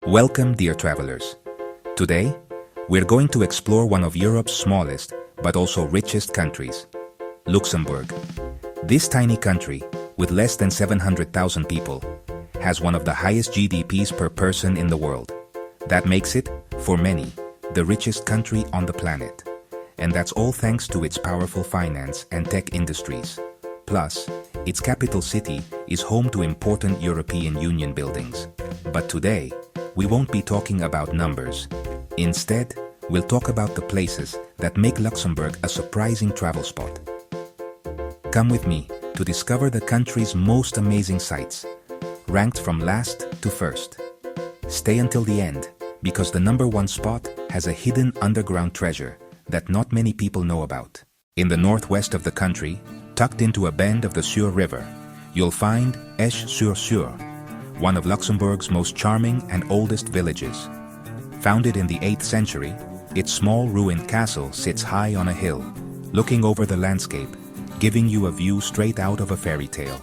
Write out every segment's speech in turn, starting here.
Welcome, dear travelers. Today, we're going to explore one of Europe's smallest, but also richest countries, Luxembourg. This tiny country, with less than 700,000 people, has one of the highest GDPs per person in the world. That makes it, for many, the richest country on the planet. And that's all thanks to its powerful finance and tech industries. Plus, its capital city is home to important European Union buildings. But today, we won't be talking about numbers. Instead, we'll talk about the places that make Luxembourg a surprising travel spot. Come with me to discover the country's most amazing sights, ranked from last to first. Stay until the end, because the number one spot has a hidden underground treasure that not many people know about. In the northwest of the country, tucked into a bend of the Sûre River, you'll find Esch-sur-Sûre, one of Luxembourg's most charming and oldest villages. Founded in the 8th century, its small ruined castle sits high on a hill, looking over the landscape, giving you a view straight out of a fairy tale.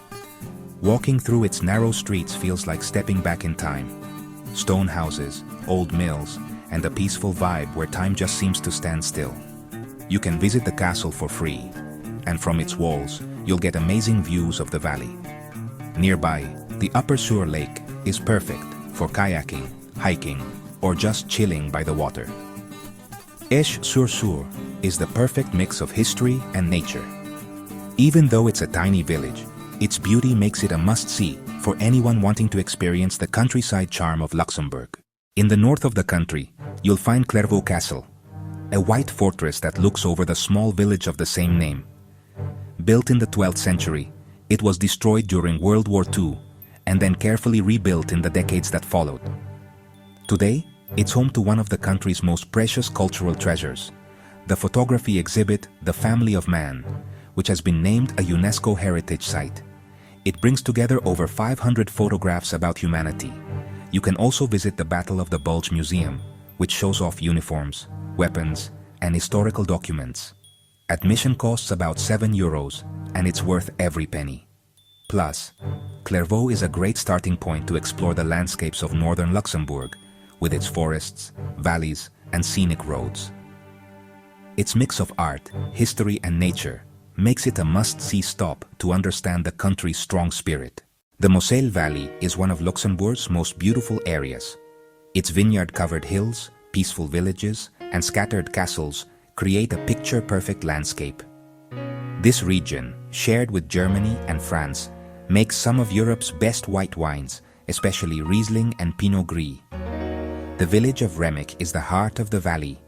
Walking through its narrow streets feels like stepping back in time. Stone houses, old mills, and a peaceful vibe where time just seems to stand still. You can visit the castle for free, and from its walls, you'll get amazing views of the valley. Nearby, the Upper Sûre Lake is perfect for kayaking, hiking, or just chilling by the water. Esch-sur-Sûre is the perfect mix of history and nature. Even though it's a tiny village, its beauty makes it a must-see for anyone wanting to experience the countryside charm of Luxembourg. In the north of the country, you'll find Clervaux Castle, a white fortress that looks over the small village of the same name. Built in the 12th century, it was destroyed during World War II and then carefully rebuilt in the decades that followed. Today, it's home to one of the country's most precious cultural treasures, the photography exhibit The Family of Man, which has been named a UNESCO heritage site. It brings together over 500 photographs about humanity. You can also visit the Battle of the Bulge Museum, which shows off uniforms, weapons, and historical documents. Admission costs about €7, and it's worth every penny. Plus, Clervaux is a great starting point to explore the landscapes of northern Luxembourg, with its forests, valleys, and scenic roads. Its mix of art, history, and nature makes it a must-see stop to understand the country's strong spirit. The Moselle Valley is one of Luxembourg's most beautiful areas. Its vineyard-covered hills, peaceful villages, and scattered castles create a picture-perfect landscape. This region, shared with Germany and France, makes some of Europe's best white wines, especially Riesling and Pinot Gris. The village of Remick is the heart of the valley.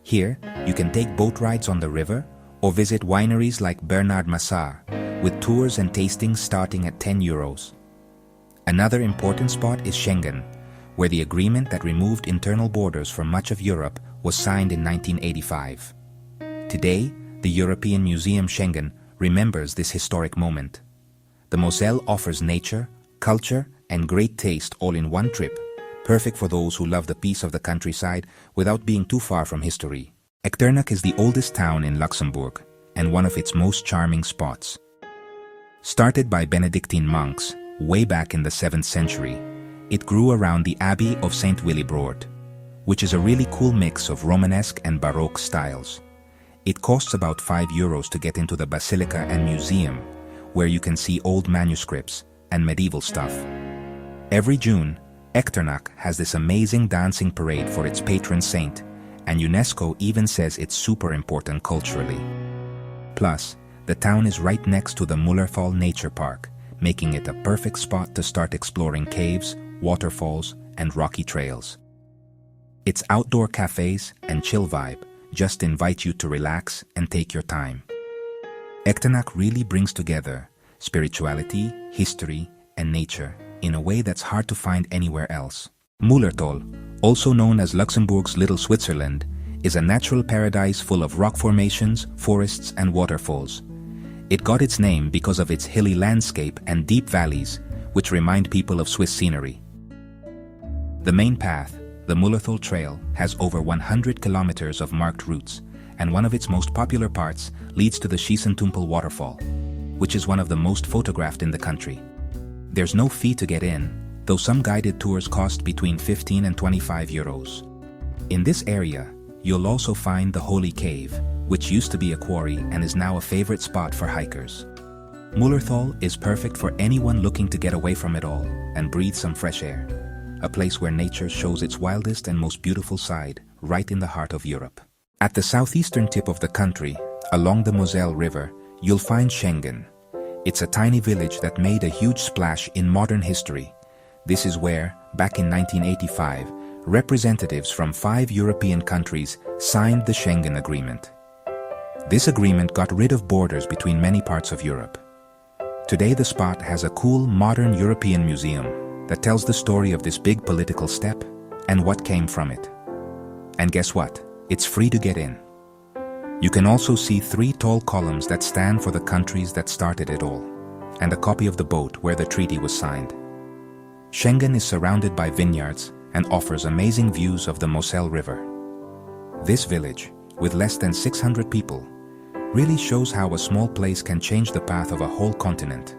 Here, you can take boat rides on the river or visit wineries like Bernard Massard, with tours and tastings starting at €10. Another important spot is Schengen, where the agreement that removed internal borders for much of Europe was signed in 1985. Today, the European Museum Schengen remembers this historic moment. The Moselle offers nature, culture, and great taste all in one trip, perfect for those who love the peace of the countryside without being too far from history. Echternach is the oldest town in Luxembourg and one of its most charming spots. Started by Benedictine monks way back in the 7th century, it grew around the Abbey of St. Willibrord, which is a really cool mix of Romanesque and Baroque styles. It costs about €5 to get into the basilica and museum, where you can see old manuscripts and medieval stuff. Every June, Echternach has this amazing dancing parade for its patron saint, and UNESCO even says it's super important culturally. Plus, the town is right next to the Mullerthal Nature Park, making it a perfect spot to start exploring caves, waterfalls, and rocky trails. Its outdoor cafes and chill vibe just invite you to relax and take your time. Echternach really brings together spirituality, history, and nature in a way that's hard to find anywhere else. Mullerthal, also known as Luxembourg's Little Switzerland, is a natural paradise full of rock formations, forests, and waterfalls. It got its name because of its hilly landscape and deep valleys, which remind people of Swiss scenery. The main path, the Mullerthal Trail, has over 100 kilometers of marked routes, and one of its most popular parts leads to the Schießentumpel waterfall, which is one of the most photographed in the country. There's no fee to get in, though some guided tours cost between 15 and 25 euros. In this area, you'll also find the Holy Cave, which used to be a quarry and is now a favorite spot for hikers. Mullerthal is perfect for anyone looking to get away from it all and breathe some fresh air, a place where nature shows its wildest and most beautiful side, right in the heart of Europe. At the southeastern tip of the country, along the Moselle River, you'll find Schengen. It's a tiny village that made a huge splash in modern history. This is where, back in 1985, representatives from 5 European countries signed the Schengen Agreement. This agreement got rid of borders between many parts of Europe. Today the spot has a cool modern European museum that tells the story of this big political step and what came from it. And guess what? It's free to get in. You can also see 3 tall columns that stand for the countries that started it all, and a copy of the boat where the treaty was signed. Schengen is surrounded by vineyards and offers amazing views of the Moselle River. This village, with less than 600 people, really shows how a small place can change the path of a whole continent.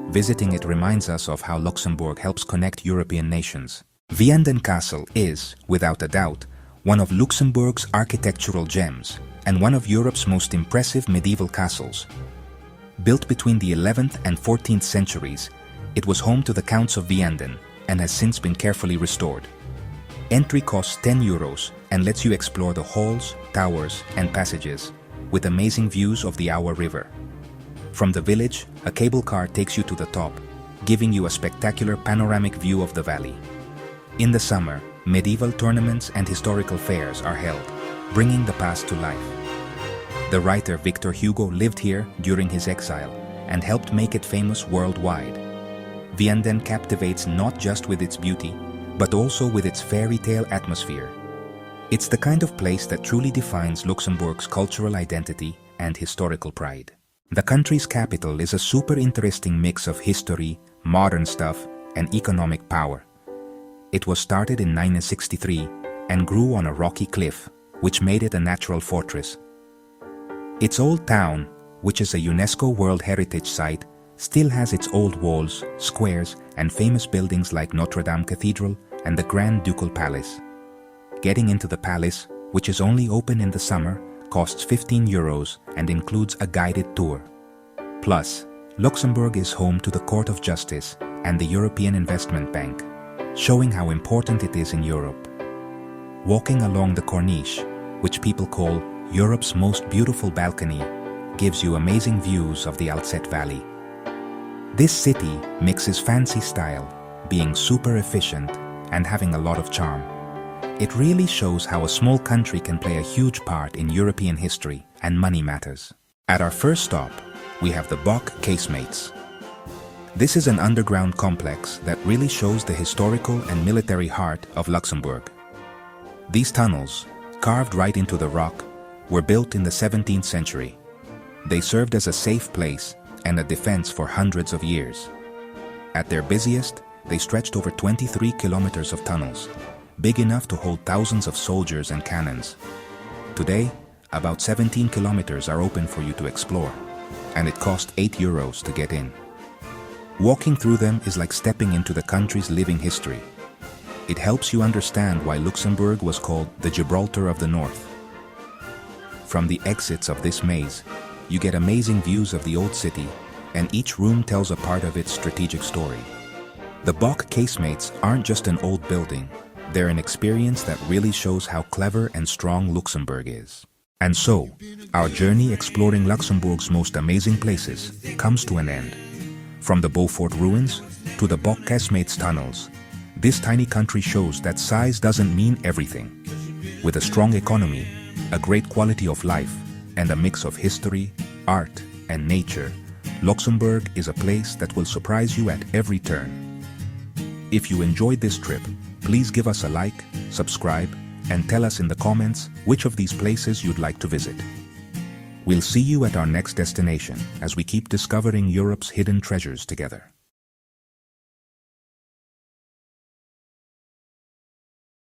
Visiting it reminds us of how Luxembourg helps connect European nations. Vianden Castle is, without a doubt, one of Luxembourg's architectural gems and one of Europe's most impressive medieval castles. Built between the 11th and 14th centuries, it was home to the Counts of Vianden and has since been carefully restored. Entry costs 10 euros and lets you explore the halls, towers, and passages, with amazing views of the Auer River. From the village, a cable car takes you to the top, giving you a spectacular panoramic view of the valley. In the summer, medieval tournaments and historical fairs are held, bringing the past to life. The writer Victor Hugo lived here during his exile and helped make it famous worldwide. Vianden captivates not just with its beauty, but also with its fairy tale atmosphere. It's the kind of place that truly defines Luxembourg's cultural identity and historical pride. The country's capital is a super interesting mix of history, modern stuff, and economic power. It was started in 1963 and grew on a rocky cliff, which made it a natural fortress. Its old town, which is a UNESCO World Heritage Site, still has its old walls, squares, and famous buildings like Notre Dame Cathedral and the Grand Ducal Palace. Getting into the palace, which is only open in the summer, costs 15 euros and includes a guided tour. Plus, Luxembourg is home to the Court of Justice and the European Investment Bank, showing how important it is in Europe. Walking along the Corniche, which people call Europe's most beautiful balcony, gives you amazing views of the Alzette Valley. This city mixes fancy style, being super efficient, and having a lot of charm. It really shows how a small country can play a huge part in European history and money matters. At our first stop, we have the Bock Casemates. This is an underground complex that really shows the historical and military heart of Luxembourg. These tunnels, carved right into the rock, were built in the 17th century. They served as a safe place and a defense for hundreds of years. At their busiest, they stretched over 23 kilometers of tunnels, big enough to hold thousands of soldiers and cannons. Today, about 17 kilometers are open for you to explore, and it costs 8 euros to get in. Walking through them is like stepping into the country's living history. It helps you understand why Luxembourg was called the Gibraltar of the North. From the exits of this maze, you get amazing views of the old city, and each room tells a part of its strategic story. The Bock Casemates aren't just an old building, they're an experience that really shows how clever and strong Luxembourg is. And so, our journey exploring Luxembourg's most amazing places comes to an end. From the Beaufort ruins to the Bock Casemates tunnels, this tiny country shows that size doesn't mean everything. With a strong economy, a great quality of life, and a mix of history, art, and nature, Luxembourg is a place that will surprise you at every turn. If you enjoyed this trip, please give us a like, subscribe, and tell us in the comments which of these places you'd like to visit. We'll see you at our next destination as we keep discovering Europe's hidden treasures together.